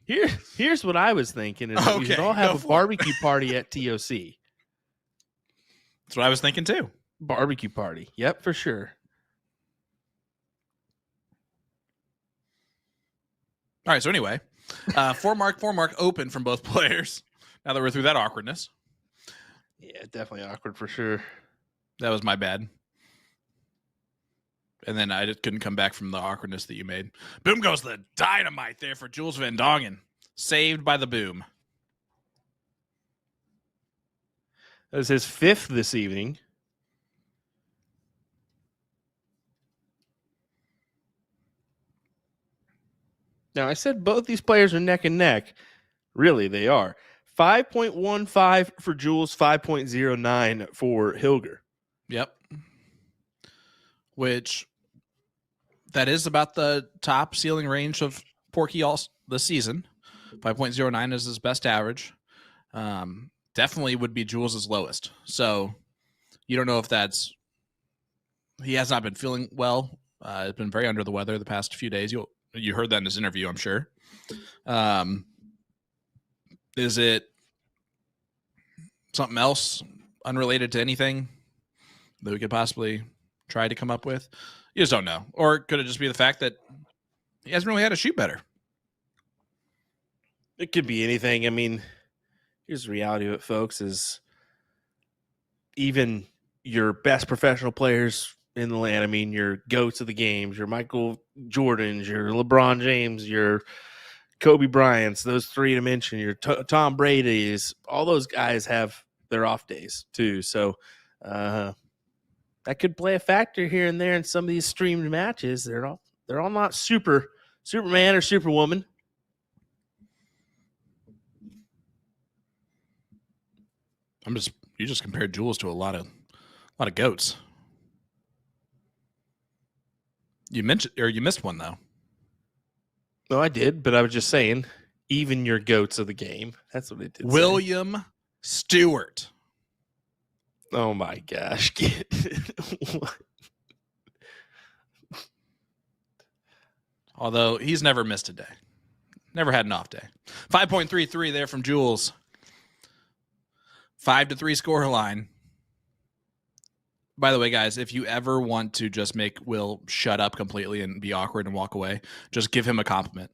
here's what I was thinking is that we should all have a barbecue party at TOC. That's what I was thinking too. Barbecue party. Yep, for sure. All right. So anyway, 4-mark open from both players. Now that we're through that awkwardness. Yeah, definitely awkward for sure. That was my bad. And then I just couldn't come back from the awkwardness that you made. Boom goes the dynamite there for Jules Van Dongen. Saved by the boom. That was his 5th this evening. Now, I said both these players are neck and neck. Really, they are. 5.15 for Jules, 5.09 for Hilger. Yep. Which, that is about the top ceiling range of Porky all this season. 5.09 is his best average. Definitely would be Jules' lowest. So, you don't know if that's... He has not been feeling well. He's been very under the weather the past few days. You heard that in his interview, I'm sure. Is it something else unrelated to anything that we could possibly try to come up with? You just don't know. Or could it just be the fact that he hasn't really had to shoot better? It could be anything. I mean, here's the reality of it, folks, is even your best professional players in the land, I mean, your GOATs of the games, your Michael Jordans, your LeBron James, your Kobe Bryant's, those three to mention, your Tom Brady's, all those guys have their off days too. So that could play a factor here and there in some of these streamed matches. They're all not Superman or Superwoman. You just compared Jules to a lot of goats. You missed one though. No, I did, but I was just saying, even your GOATs of the game. That's what it did. William Stewart. Oh my gosh. Although he's never missed a day. Never had an off day. 5.33 there from Jules. 5-3 score line. By the way, guys, if you ever want to just make Will shut up completely and be awkward and walk away, just give him a compliment.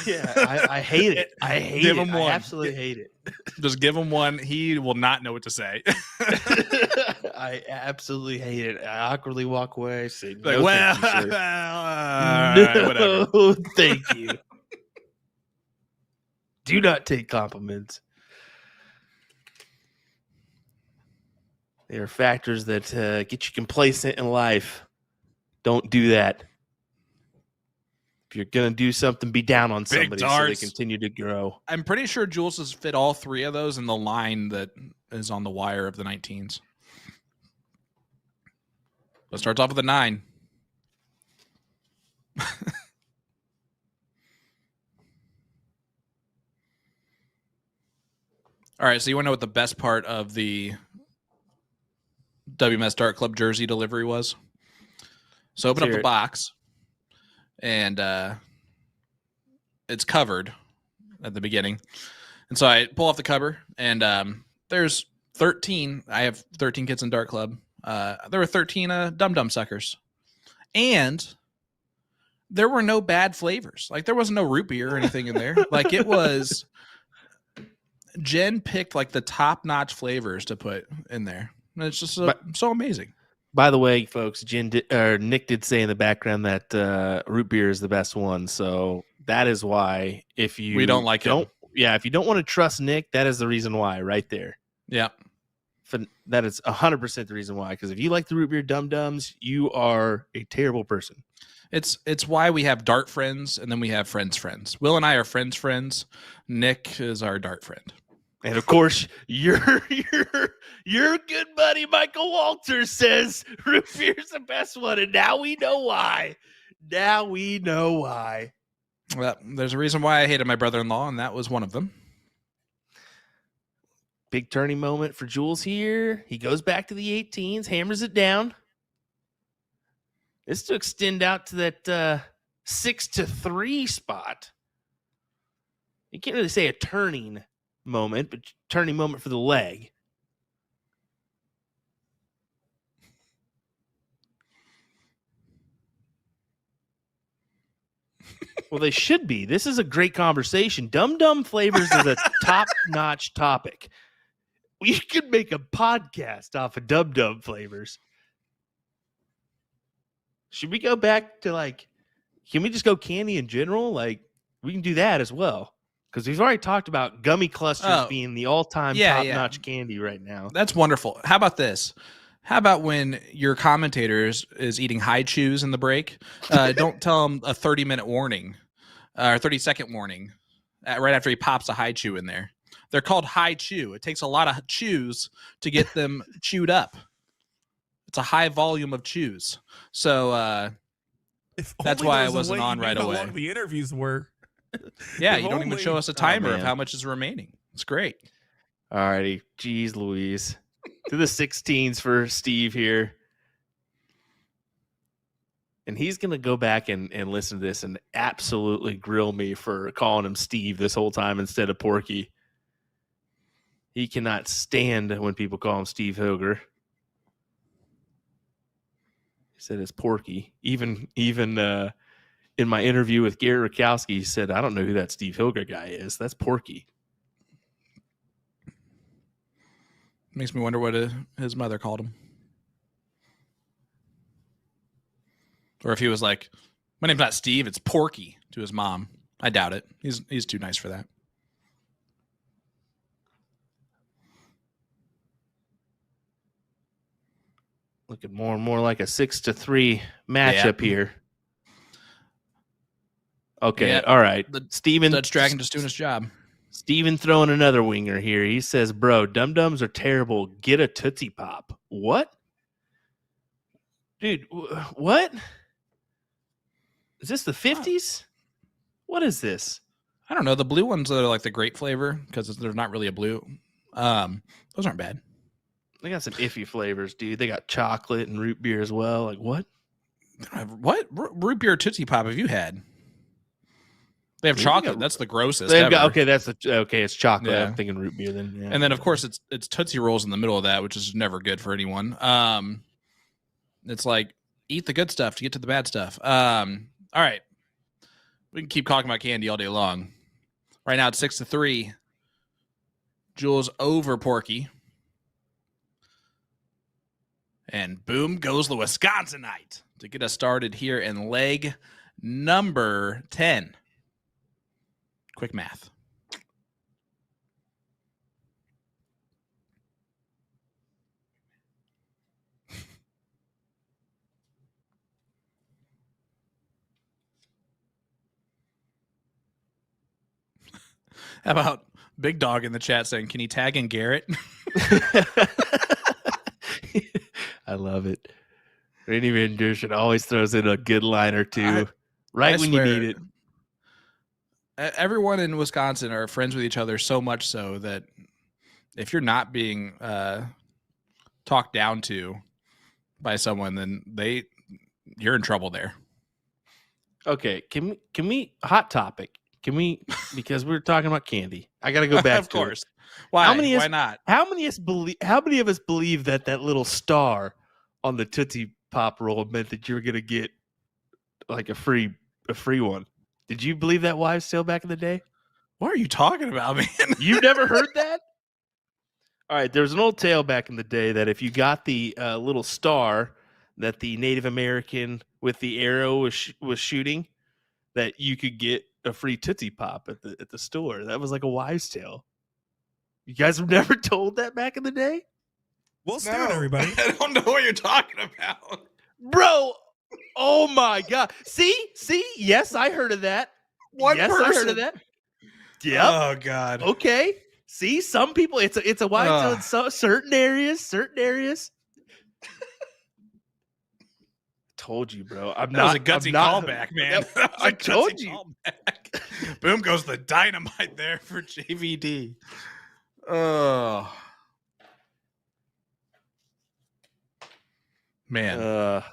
Yeah, I hate it. I hate give it. Him one. I absolutely hate it. Just give him one. He will not know what to say. I absolutely hate it. I awkwardly walk away. Say, Like, no, well, thank you, sir. right, whatever. No, thank you. Do not take compliments. They are factors that get you complacent in life. Don't do that. If you're going to do something, be down on somebody so they continue to grow. I'm pretty sure Jules has fit all three of those in the line that is on the wire of the 19s. Let's start off with a 9. All right, so you want to know what the best part of the WMS Dart Club jersey delivery was? So open up the box, and it's covered at the beginning. And so I pull off the cover, and there's 13. I have 13 kids in Dart Club. There were 13 dum-dum suckers. And there were no bad flavors. Like, there wasn't no root beer or anything in there. Like, it was... Jen picked, like, the top-notch flavors to put in there. And it's just so amazing. By the way, folks, Nick did say in the background that root beer is the best one. So that is why if you we don't like it. if you don't want to trust Nick, that is the reason why, right there. Yeah. That is 100% the reason why. Because if you like the root beer dum dums, you are a terrible person. It's why we have dart friends and then we have friends. Will and I are friends. Nick is our dart friend. And of course, your good buddy Michael Walters says root beer's the best one, and now we know why. Well, there's a reason why I hated my brother-in-law, and that was one of them. Big turning moment for Jules here. He goes back to the 18s, hammers it down. This to extend out to that 6-3 spot. You can't really say a turning moment, but turning moment for the leg. Well, they should be. This is a great conversation. Dum Dum flavors is a top-notch topic. We could make a podcast off of Dum Dum flavors. Should we go back to can we just go candy in general? We can do that as well. Because we've already talked about gummy clusters being the all-time top-notch candy right now. That's wonderful. How about this? How about when your commentator is eating high chews in the break? Don't tell him a 30-minute warning or 30-second warning right after he pops a high chew in there. They're called high chew. It takes a lot of chews to get them chewed up. It's a high volume of chews. So that's why I wasn't on right away. How long the interviews were. Yeah, you don't even show us a timer of how much is remaining. It's great. All righty. Jeez Louise. To the 16s for Steve here. And he's going to go back and listen to this and absolutely grill me for calling him Steve this whole time instead of Porky. He cannot stand when people call him Steve Hilger. He said it's Porky. Even in my interview with Garrett Rakowski, he said, I don't know who that Steve Hilger guy is. That's Porky. Makes me wonder what his mother called him. Or if he was like, my name's not Steve, it's Porky to his mom. I doubt it. He's too nice for that. Looking more and more like a 6-3 matchup here. Okay, all right. Steven, Dutch Dragon just doing his job. Steven throwing another winger here. He says, bro, Dum Dums are terrible. Get a Tootsie Pop. What? Dude, what? Is this the 50s? What is this? I don't know. The blue ones are like the grape flavor because they're not really a blue. Those aren't bad. They got some iffy flavors, dude. They got chocolate and root beer as well. Like, what? What? Root beer Tootsie Pop have you had? They have chocolate. That's the grossest. It's chocolate. Yeah. I'm thinking root beer then. Yeah. And then, of course, it's Tootsie Rolls in the middle of that, which is never good for anyone. It's like, eat the good stuff to get to the bad stuff. All right. We can keep talking about candy all day long. Right now, it's 6-3. Jules over Porky. And boom goes the Wisconsinite to get us started here in leg number 10. Quick math. How about Big Dog in the chat saying, can he tag in Garrett? I love it. Randy Van Dusen always throws in a good line or two right when you need it. Everyone in Wisconsin are friends with each other so much so that if you're not being talked down to by someone, then you're in trouble there. Okay, can we hot topic? Can we, because we're talking about candy. I got to go back of to course. It. Why? Why not? How many of us believe that little star on the Tootsie Pop roll meant that you were going to get like a free one? Did you believe that wives' tale back in the day? What are you talking about, man? You've never heard that? All right, there was an old tale back in the day that if you got the little star that the Native American with the arrow was shooting, that you could get a free Tootsie Pop at the store. That was like a wives' tale. You guys have never told that back in the day, We'll do it, everybody. I don't know what you're talking about. bro. Oh my god! See, yes, I heard of that. One yes, person. I heard of that. Yep. Oh God. Okay. See, some people it's a wives' tale in certain areas. Told you, bro. That was a gutsy callback, man. That was I a told gutsy you. callback. Boom goes the dynamite there for JVD. Oh. Man.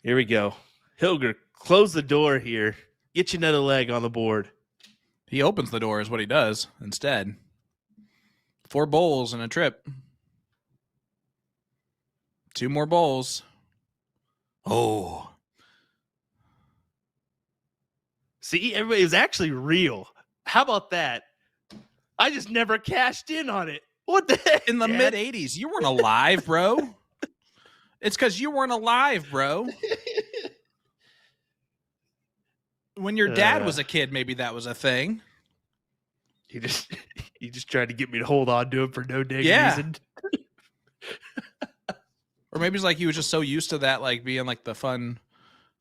Here we go. Hilger, close the door here. Get you another leg on the board. He opens the door is what he does instead. 4 bowls and a trip. 2 more bowls. Oh. See, everybody, it was actually real. How about that? I just never cashed in on it. What the heck? In the Dad? mid-'80s. You weren't alive, bro. It's because you weren't alive, bro. When your dad was a kid, maybe that was a thing. He just tried to get me to hold on to him for no dang reason. Or maybe it's like he was just so used to that, like being like the fun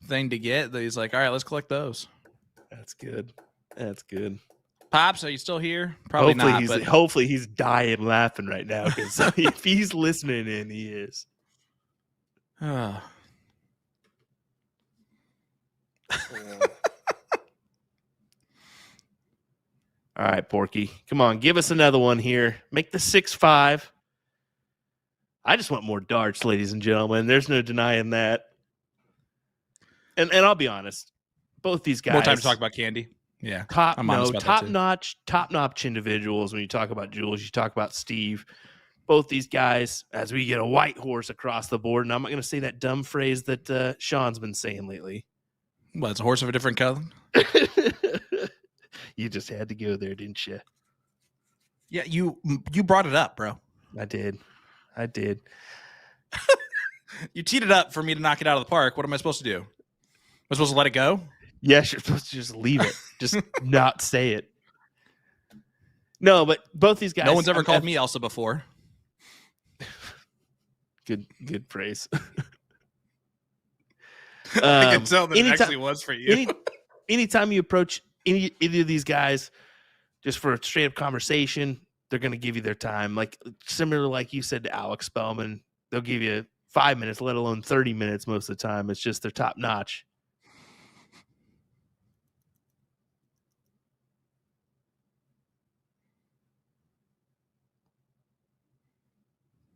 thing to get that he's like, all right, let's collect those. That's good. That's good. Pops, are you still here? Probably not. But Hopefully he's dying laughing right now because if he's listening in, he is. All right, Porky. Come on, give us another one here. Make the 6-5. I just want more darts, ladies and gentlemen. There's no denying that. And I'll be honest, both these guys. More time to talk about candy. Yeah, top notch individuals. When you talk about Jules, you talk about Steve. Both these guys, as we get a white horse across the board, and I'm not going to say that dumb phrase that Sean's been saying lately. Well, it's a horse of a different color. You just had to go there, didn't you? Yeah, you brought it up, bro. I did. You teed it up for me to knock it out of the park. What am I supposed to do? Am I supposed to let it go? Yes, you're supposed to just leave it. Just not say it. No, but both these guys. No one's ever called me Elsa before. Good phrase. I can tell that it actually was for you. Anytime you approach either of these guys just for a straight up conversation, they're going to give you their time. Like similar, like you said to Alex Spellman, they'll give you 5 minutes, let alone 30 minutes most of the time. It's just they're top notch.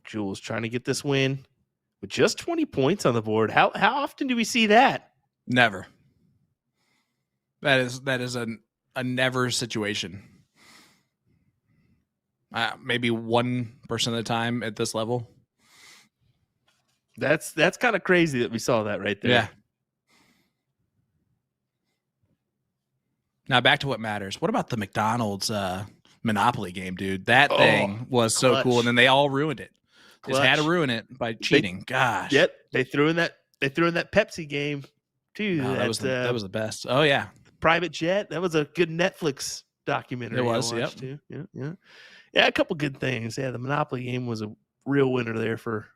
Jules trying to get this win with just 20 points on the board. How often do we see that? Never. That is a never situation. Maybe 1% of the time at this level. That's kind of crazy that we saw that right there. Yeah. Now back to what matters. What about the McDonald's Monopoly game, dude? That thing was so cool, and then they all ruined it. Just had to ruin it by cheating. Gosh. Yep. They threw in that Pepsi game too. Oh, that was the best. Oh yeah. Private Jet. That was a good Netflix documentary. It was, I watched too. Yeah, a couple good things. Yeah, the Monopoly game was a real winner there for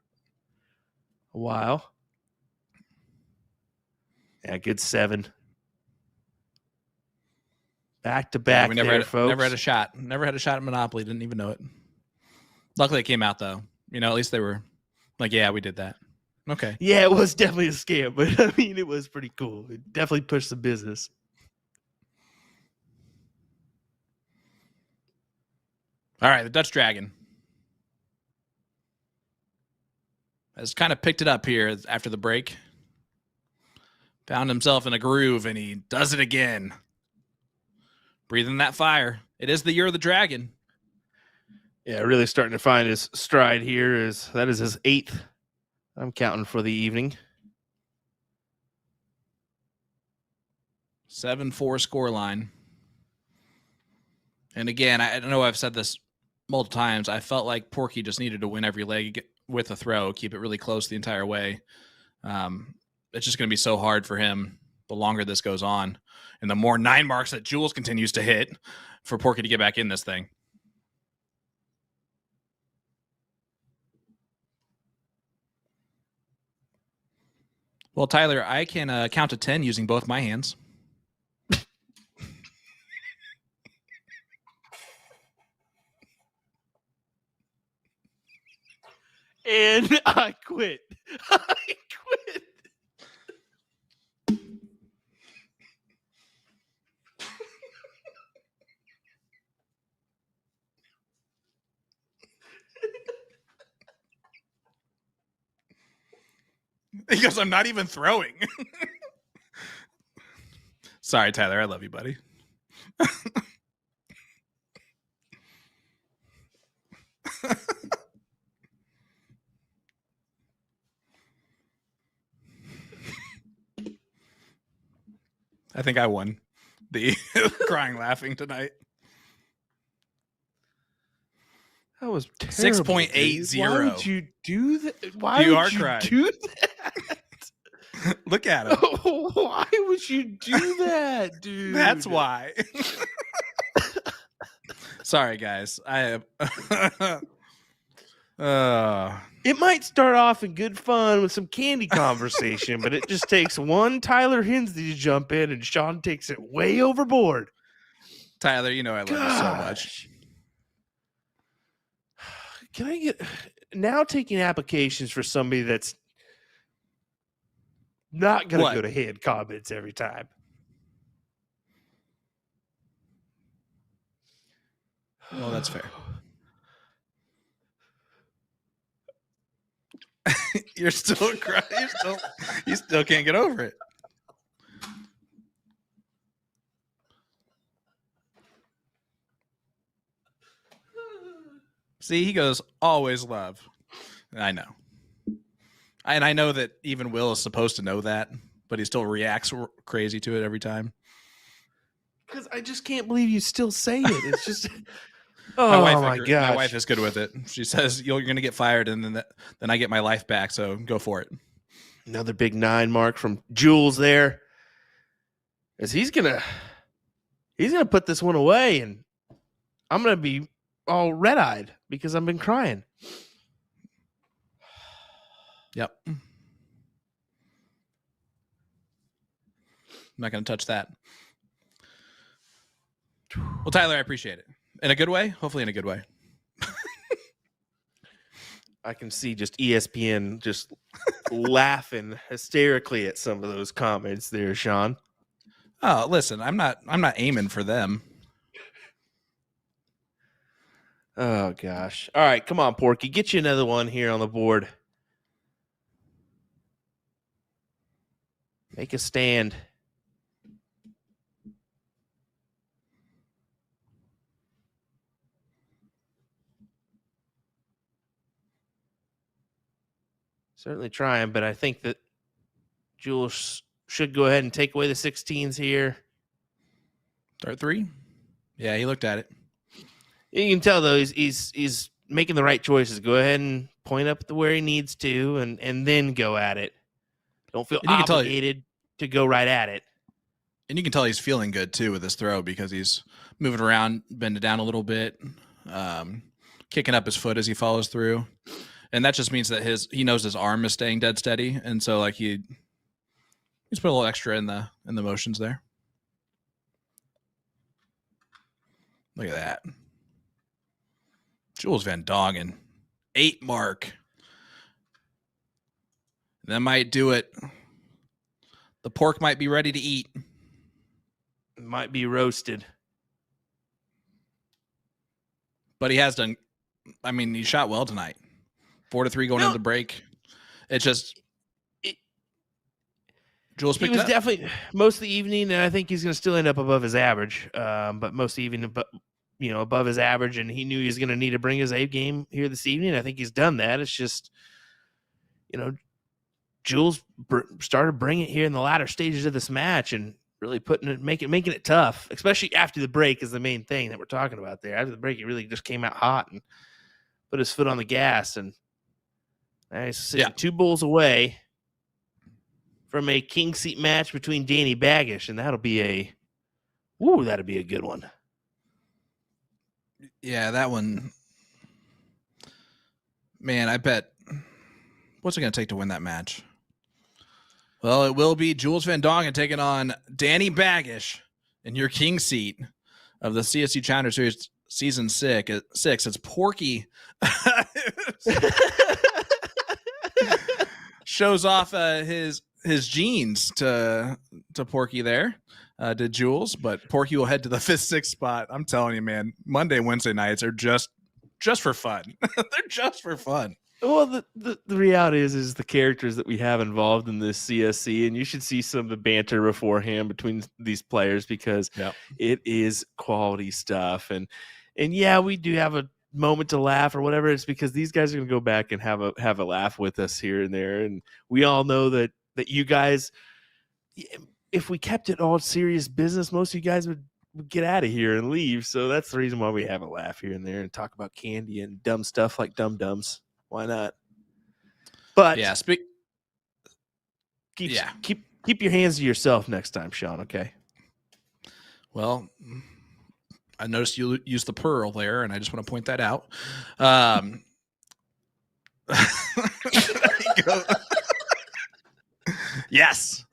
a while. Yeah, good 7. Back to back. We folks. Never had a shot. Never had a shot at Monopoly. Didn't even know it. Luckily, it came out though. You know, at least they were like, "Yeah, we did that." Okay. Yeah, it was definitely a scam, but I mean, it was pretty cool. It definitely pushed the business. All right, the Dutch Dragon has kind of picked it up here after the break. Found himself in a groove, and he does it again. Breathing that fire. It is the year of the dragon. Yeah, really starting to find his stride here. That is his 8th. I'm counting for the evening. 7-4 scoreline. And again, I know I've said this multiple times. I felt like Porky just needed to win every leg with a throw, keep it really close the entire way. It's just going to be so hard for him the longer this goes on, and the more 9 marks that Jules continues to hit for Porky to get back in this thing. Well, Tyler, I can count to 10 using both my hands. And I quit. I quit. He goes, I'm not even throwing. Sorry, Tyler. I love you, buddy. I think I won the crying laughing tonight. That was terrible. 6.80. Why would you do that? Why You would are you crying. do that? Look at him. Why would you do that, dude? That's why. Sorry, guys. I am. It might start off in good fun with some candy conversation, but it just takes one Tyler Hensley to jump in, and Sean takes it way overboard. Tyler, you know I love you so much. Gosh. Can I get now taking applications for somebody that's not going What? to go to head comments every time? Well, that's fair. You're still crying. You still can't get over it. See, he goes, always love. I know. And I know that even Will is supposed to know that, but he still reacts crazy to it every time. Because I just can't believe you still say it. It's just, oh my my gosh. My wife is good with it. She says you're going to get fired, and then I get my life back. So go for it. Another big 9 mark from Jules there, as he's gonna put this one away, and I'm gonna be all red-eyed because I've been crying. Yep. I'm not going to touch that. Well, Tyler, I appreciate it. In a good way? Hopefully in a good way. I can see just ESPN just laughing hysterically at some of those comments there, Sean. Oh, listen, I'm not aiming for them. Oh gosh. All right, come on, Porky. Get you another one here on the board. Make a stand. Certainly trying, but I think that Jules should go ahead and take away the 16s here. Start 3? Yeah, he looked at it. You can tell though he's making the right choices. Go ahead and point up to where he needs to, and then go at it. Don't feel And you can tell obligated to go right at it. And you can tell he's feeling good too with his throw because he's moving around, bending down a little bit, kicking up his foot as he follows through. And that just means that he knows his arm is staying dead steady, and so like he's put a little extra in the motions there. Look at that, Jules Van Dongen, 8 mark. That might do it. The pork might be ready to eat. Might be roasted. But he has done. I mean, he shot well tonight. 4-3 going into the break. It's just Jules picked He was up. definitely most of the evening, and I think he's going to still end up above his average. But most of the evening, above his average, and he knew he was going to need to bring his A game here this evening. I think he's done that. It's just, Jules started bringing it here in the latter stages of this match, and really making it tough, especially after the break is the main thing that we're talking about there. After the break, he really just came out hot and put his foot on the gas, and nice, 2 bulls away. from a king seat match between Danny Baggish, and that'll be a good one. Yeah, that one. Man, I bet. What's it going to take to win that match? Well, it will be Jules Van Dongen taking on Danny Baggish in your king seat of the CSC Challenger Series Season 6. It's Porky shows off his jeans to Porky there, to Jules, but Porky will head to the 5th, 6th spot. I'm telling you, man, Monday and Wednesday nights are just for fun. They're just for fun. Well, the reality is the characters that we have involved in this CSC, and you should see some of the banter beforehand between these players because it is quality stuff. And yeah, we do have a moment to laugh or whatever. It's because these guys are going to go back and have a laugh with us here and there. And we all know that you guys, if we kept it all serious business, most of you guys would get out of here and leave. So that's the reason why we have a laugh here and there and talk about candy and dumb stuff like dum-dums. Why not? But yeah, keep your hands to yourself next time, Sean. Okay. Well, I noticed you used the pearl there, and I just want to point that out. Yes.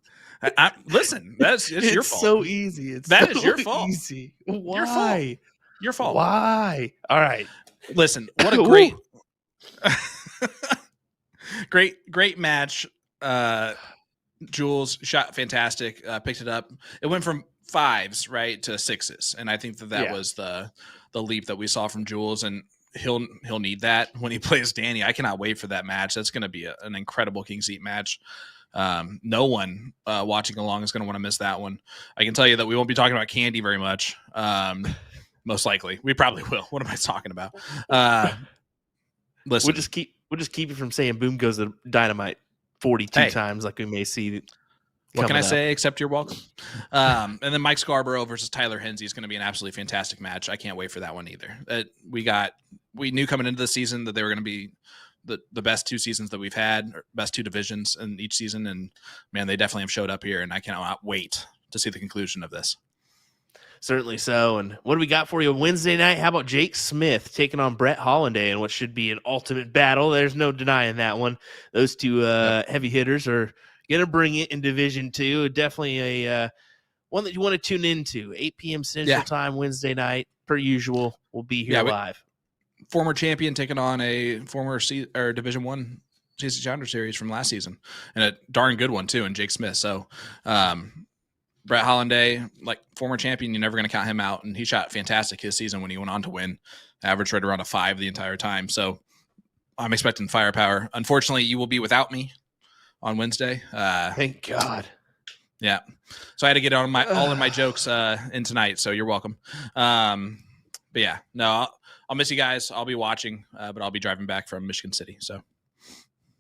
Listen, it's your fault. So easy. It's your fault. Easy. Why? Your fault. Why? All right. Listen, what a great. great match. Jules shot fantastic, picked it up. It went from 5s right to 6s, and I think that was the leap that we saw from Jules, and he'll need that when he plays Danny. I cannot wait for that match. That's going to be an incredible king seat match. No one watching along is going to want to miss that one. I can tell you that we won't be talking about candy very much. Most likely, we probably will. What am I talking about? Listen, we'll just keep you from saying "boom goes the dynamite" 42 times, like we may see. What can I say except you're welcome? And then Mike Scarborough versus Tyler Hensey is going to be an absolutely fantastic match. I can't wait for that one either. We knew coming into the season that they were going to be the best 2 seasons that we've had, or best 2 divisions in each season, and man, they definitely have showed up here, and I cannot wait to see the conclusion of this. Certainly so. And what do we got for you Wednesday night? How about Jake Smith taking on Brett Hollanday in what should be an ultimate battle? There's no denying that one. Those two heavy hitters are going to bring it in Division 2. Definitely a one that you want to tune into. 8 p.m. Central Time Wednesday night. Per usual, we'll be here live. Former champion taking on a former Division 1 CSC Challenger Series from last season, and a darn good one too, and Jake Smith. So Brett Hollanday, like former champion, you're never going to count him out. And he shot fantastic his season when he went on to win. Average right around a 5 the entire time. So I'm expecting firepower. Unfortunately, you will be without me on Wednesday. Thank God. Yeah. So I had to get all of my jokes in tonight. So you're welcome. But yeah, no, I'll miss you guys. I'll be watching, but I'll be driving back from Michigan City. So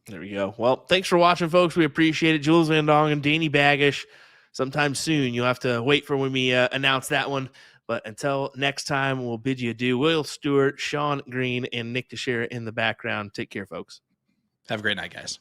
there we go. Well, thanks for watching, folks. We appreciate it. Jules Van Dongen and Danny Baggish. Sometime soon. You'll have to wait for when we announce that one. But until next time, we'll bid you adieu. Will Stewart, Sean Green, and Nick Teixeira in the background. Take care, folks. Have a great night, guys.